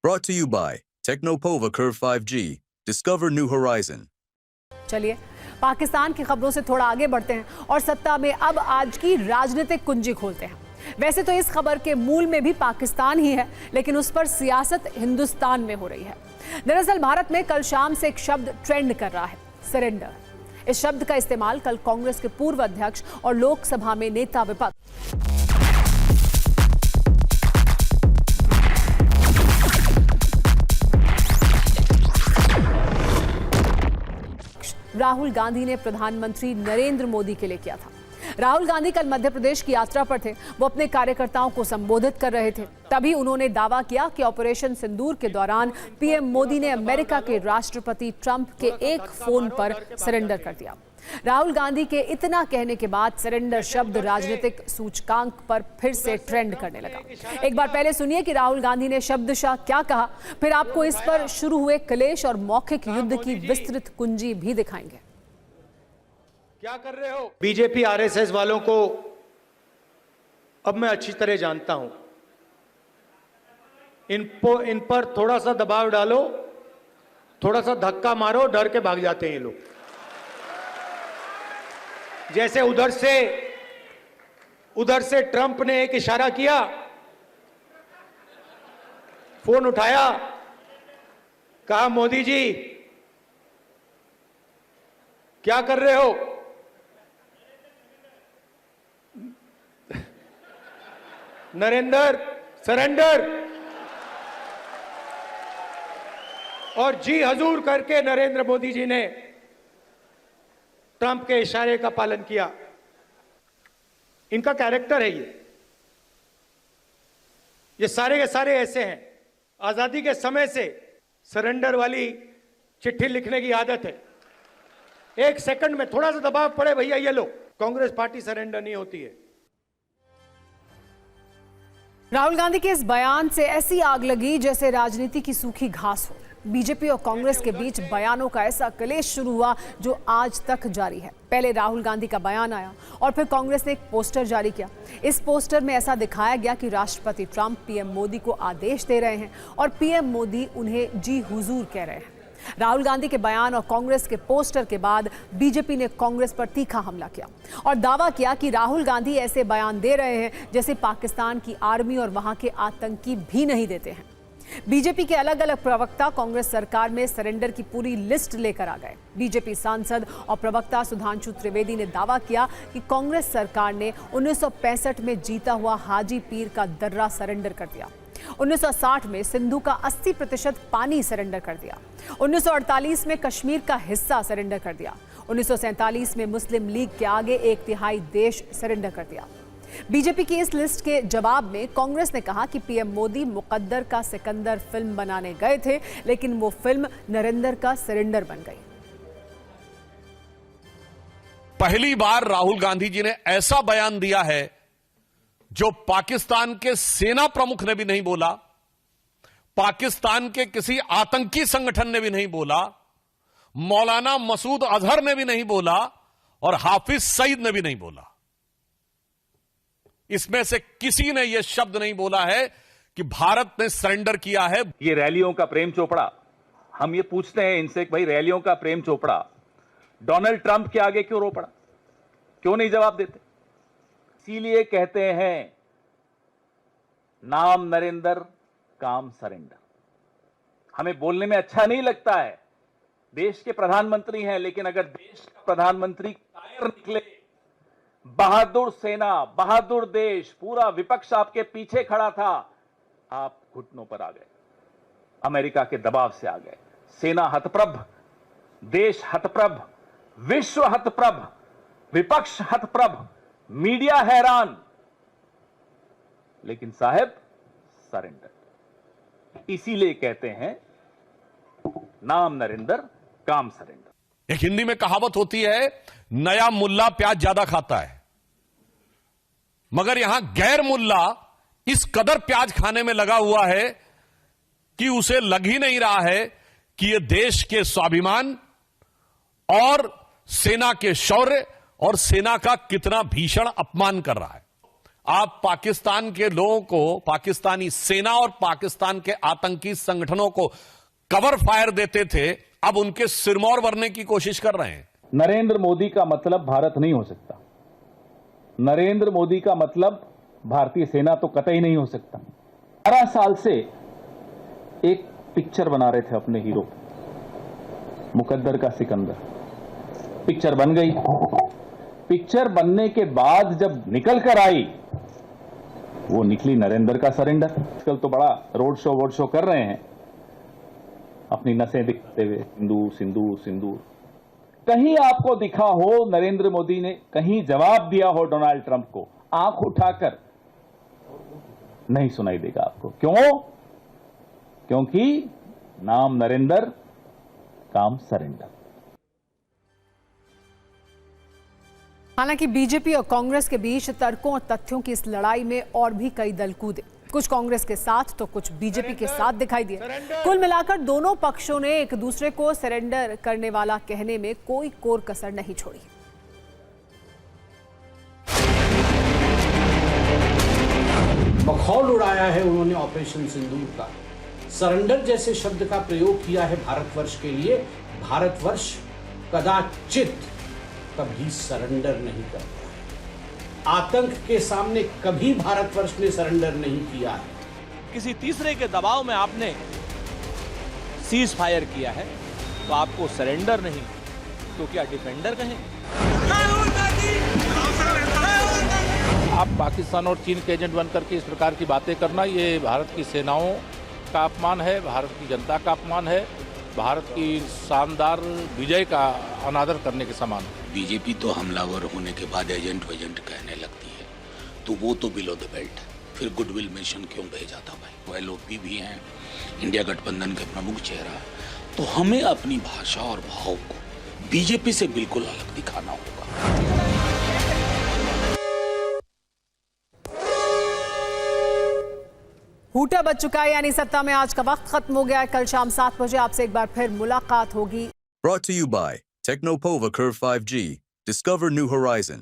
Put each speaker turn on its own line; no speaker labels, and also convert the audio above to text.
Brought to you by Technopova Curve 5G. Discover new horizon.
चलिए पाकिस्तान की खबरों से थोड़ा आगे बढ़ते हैं और सत्ता में अब आज की राजनीतिक कुंजी खोलते हैं। वैसे तो इस खबर के मूल में भी पाकिस्तान ही है, लेकिन उस पर सियासत हिंदुस्तान में हो रही है। दरअसल भारत में कल शाम से एक शब्द ट्रेंड कर रहा है, सरेंडर। इस शब्द का इस्तेमाल कल कांग्रेस के पूर्व अध्यक्ष और लोकसभा में नेता विपक्ष राहुल गांधी ने प्रधानमंत्री नरेंद्र मोदी के लिए किया था। राहुल गांधी कल मध्य प्रदेश की यात्रा पर थे। वो अपने कार्यकर्ताओं को संबोधित कर रहे थे। तभी उन्होंने दावा किया कि ऑपरेशन सिंदूर के दौरान पीएम मोदी ने अमेरिका के राष्ट्रपति ट्रंप के एक फोन पर सरेंडर कर दिया। राहुल गांधी के इतना कहने के बाद सरेंडर शब्द राजनीतिक सूचकांक पर फिर से ट्रेंड करने लगा। एक बार पहले सुनिए कि राहुल गांधी ने शब्दशः क्या कहा, फिर आपको इस पर शुरू हुए क्लेश और मौखिक युद्ध की विस्तृत कुंजी भी दिखाएंगे।
क्या कर रहे हो? बीजेपी आरएसएस वालों को अब मैं अच्छी तरह जानता हूं। इन पर थोड़ा सा दबाव डालो, थोड़ा सा धक्का मारो, डर के भाग जाते हैं ये लोग। जैसे उधर से ट्रंप ने एक इशारा किया, फोन उठाया, कहा मोदी जी क्या कर रहे हो? नरेंद्र सरेंडर, और जी हजूर करके नरेंद्र मोदी जी ने ट्रंप के इशारे का पालन किया। इनका कैरेक्टर है ये सारे के सारे ऐसे हैं। आजादी के समय से सरेंडर वाली चिट्ठी लिखने की आदत है। एक सेकंड में थोड़ा सा दबाव पड़े, भैया ये लो, कांग्रेस पार्टी सरेंडर नहीं होती है।
राहुल गांधी के इस बयान से ऐसी आग लगी जैसे राजनीति की सूखी घास हो। बीजेपी और कांग्रेस के बीच बयानों का ऐसा क्लेश शुरू हुआ जो आज तक जारी है। पहले राहुल गांधी का बयान आया और फिर कांग्रेस ने एक पोस्टर जारी किया। इस पोस्टर में ऐसा दिखाया गया कि राष्ट्रपति ट्रंप पीएम मोदी को आदेश दे रहे हैं और पीएम मोदी उन्हें जी हुजूर कह रहे हैं। राहुल गांधी के बयान और कांग्रेस के पोस्टर के बाद बीजेपी ने कांग्रेस पर तीखा हमला किया और दावा किया कि राहुल गांधी ऐसे बयान दे रहे हैं जैसे पाकिस्तान की आर्मी और वहां के आतंकी भी नहीं देते हैं। बीजेपी के अलग अलग प्रवक्ता कांग्रेस सरकार में सरेंडर की पूरी लिस्ट लेकर आ गए। बीजेपी सांसद और प्रवक्ता सुधांशु त्रिवेदी ने दावा किया कि कांग्रेस सरकार ने 1965 में जीता हुआ हाजी पीर का दर्रा सरेंडर कर दिया। 1960 में सिंधु का 80% पानी सरेंडर कर दिया। 1948 में कश्मीर का हिस्सा सरेंडर कर दिया। 1947 में मुस्लिम लीग के आगे 1/3 देश सरेंडर कर दिया। बीजेपी की इस लिस्ट के जवाब में कांग्रेस ने कहा कि पीएम मोदी मुकद्दर का सिकंदर फिल्म बनाने गए थे, लेकिन वो फिल्म नरेंद्र का सरेंडर बन गई।
पहली बार राहुल गांधी जी ने ऐसा बयान दिया है जो पाकिस्तान के सेना प्रमुख ने भी नहीं बोला, पाकिस्तान के किसी आतंकी संगठन ने भी नहीं बोला, मौलाना मसूद अजहर ने भी नहीं बोला और हाफिज सईद ने भी नहीं बोला। इसमें से किसी ने यह शब्द नहीं बोला है कि भारत ने सरेंडर किया है।
ये रैलियों का प्रेम चोपड़ा, हम ये पूछते हैं इनसे कि भाई रैलियों का प्रेम चोपड़ा डोनाल्ड ट्रंप के आगे क्यों रो पड़ा, क्यों नहीं जवाब देते? इसीलिए कहते हैं नाम नरेंद्र काम सरेंडर। हमें बोलने में अच्छा नहीं लगता है, देश के प्रधानमंत्री हैं, लेकिन अगर देश का प्रधानमंत्री कायर निकले, बहादुर सेना, बहादुर देश, पूरा विपक्ष आपके पीछे खड़ा था, आप घुटनों पर आ गए, अमेरिका के दबाव से आ गए। सेना हतप्रभ, देश हतप्रभ, विश्व हतप्रभ, विपक्ष हतप्रभ, मीडिया हैरान, लेकिन साहब सरेंडर। इसीलिए कहते हैं नाम नरेंद्र काम सरेंडर।
एक हिंदी में कहावत होती है, नया मुल्ला प्याज ज्यादा खाता है, मगर यहां गैर मुल्ला इस कदर प्याज खाने में लगा हुआ है कि उसे लग ही नहीं रहा है कि यह देश के स्वाभिमान और सेना के शौर्य और सेना का कितना भीषण अपमान कर रहा है। आप पाकिस्तान के लोगों को, पाकिस्तानी सेना और पाकिस्तान के आतंकी संगठनों को कवर फायर देते थे, अब उनके सिरमौर भरने की कोशिश कर रहे हैं।
नरेंद्र मोदी का मतलब भारत नहीं हो सकता। नरेंद्र मोदी का मतलब भारतीय सेना तो कतई नहीं हो सकता। 12 साल से एक पिक्चर बना रहे थे अपने हीरो, मुकद्दर का सिकंदर। पिक्चर बन गई। पिक्चर बनने के बाद जब निकल कर आई, वो निकली नरेंद्र का सरेंडर। आजकल तो बड़ा रोड शो कर रहे हैं, अपनी नसें दिखाते हुए, सिंदूर सिंदूर सिंदूर। कहीं आपको दिखा हो नरेंद्र मोदी ने कहीं जवाब दिया हो डोनाल्ड ट्रंप को, आंख उठाकर नहीं सुनाई देगा आपको। क्यों? क्योंकि नाम नरेंद्र, काम सरेंडर।
हालांकि बीजेपी और कांग्रेस के बीच तर्कों और तथ्यों की इस लड़ाई में और भी कई दल कूदे। कुछ कांग्रेस के साथ तो कुछ बीजेपी के साथ दिखाई दिए। कुल मिलाकर दोनों पक्षों ने एक दूसरे को सरेंडर करने वाला कहने में कोई कोर कसर नहीं छोड़ी।
मखौल उड़ाया है उन्होंने ऑपरेशन सिंदूर का। सरेंडर जैसे शब्द का प्रयोग किया है भारतवर्ष के लिए। भारतवर्ष कदाचित कभी सरेंडर नहीं करता है। आतंक के सामने कभी भारतवर्ष ने सरेंडर नहीं किया है।
किसी तीसरे के दबाव में आपने सीज फायर किया है तो आपको सरेंडर नहीं तो क्या डिफेंडर कहें?
आप पाकिस्तान और चीन के एजेंट बनकर के इस प्रकार की बातें करना, ये भारत की सेनाओं का अपमान है, भारत की जनता का अपमान है, भारत की शानदार विजय का अनादर करने के समान है।
बीजेपी तो हमलावर होने के बाद एजेंट वेजेंट कहने लगती है, तो वो तो बिलो द बेल्ट। फिर गुडविल मिशन क्यों भेजा था भाई? वो एलओपी भी हैं, इंडिया गठबंधन के प्रमुख चेहरा। तो हमें अपनी भाषा और भाव को बीजेपी से बिल्कुल अलग दिखाना होगा।
हूटा बच चुका है, यानी सत्ता में आज का वक्त खत्म हो गया है। कल शाम 7 बजे आपसे एक बार फिर मुलाकात होगी।
Brought to you by Technopova Curve 5G. Discover new horizon.